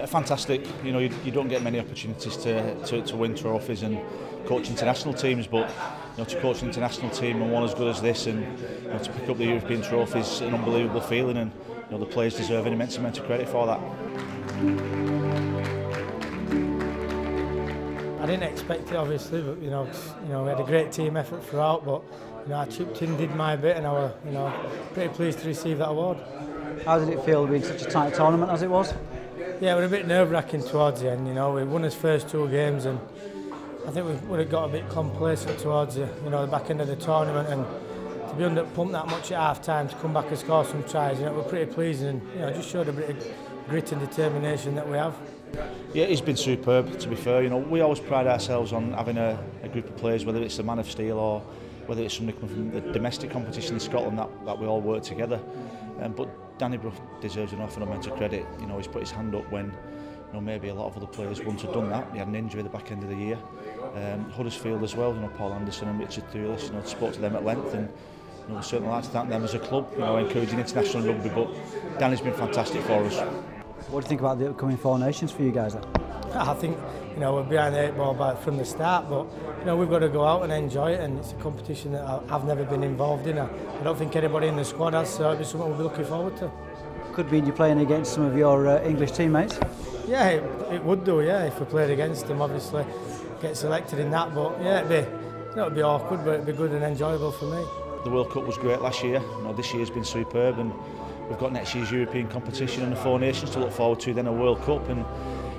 Fantastic. You know, you don't get many opportunities to win trophies and coach international teams, but you know, to coach an international team and one as good as this, and you know, to pick up the European trophy is an unbelievable feeling, and you know, the players deserve an immense amount of credit for that. I didn't expect it, obviously, but you know, we had a great team effort throughout. But you know, I chipped in, did my bit, and I was pretty pleased to receive that award. How did it feel being such a tight tournament as it was? Yeah, it was a bit nerve-wracking towards the end. You know, we won his first 2 games, and I think we would have got a bit complacent towards the back end of the tournament. And to be under-pumped that much at half-time, to come back and score some tries, we're pretty pleasing, and just showed a bit of grit and determination that we have. Yeah, he's been superb, to be fair. You know, we always pride ourselves on having a group of players, whether it's the Man of Steel or whether it's somebody coming from the domestic competition in Scotland, that we all work together. But Danny Brough deserves an awful amount of credit. You know, he's put his hand up when maybe a lot of other players wouldn't have done that. He had an injury at the back end of the year. Huddersfield as well, Paul Anderson and Richard Thulis, spoke to them at length, and we certainly like to thank them as a club, encouraging international rugby. But Danny's been fantastic for us. What do you think about the upcoming 4 Nations for you guys then? I think we're behind the 8 ball from the start, but we've got to go out and enjoy it, and it's a competition that I've never been involved in. I don't think anybody in the squad has, so it'll be something we'll be looking forward to. Could mean you're playing against some of your English teammates? Yeah, it would do, yeah, if we played against them, obviously get selected in that, but yeah, it'd be awkward, but it'd be good and enjoyable for me. The World Cup was great last year. This year's been superb, and we've got next year's European competition and the 4 Nations to look forward to, then a World Cup, and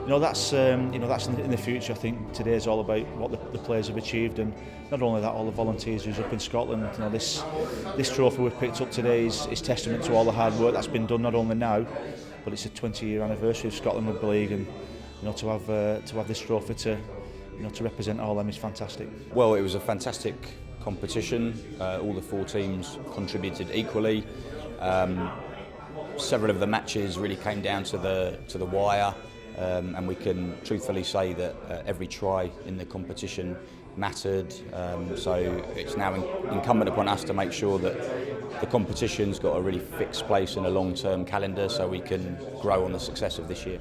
that's in the future. I think today's all about what the players have achieved, and not only that, all the volunteers who's up in Scotland. This trophy we've picked up today is testament to all the hard work that's been done, not only now, but it's a 20-year anniversary of Scotland Rugby League, and to have this trophy to represent all them is fantastic. Well, it was a fantastic competition. All the 4 teams contributed equally. Several of the matches really came down to the wire, and we can truthfully say that every try in the competition mattered. So it's now incumbent upon us to make sure that the competition's got a really fixed place in a long-term calendar, so we can grow on the success of this year.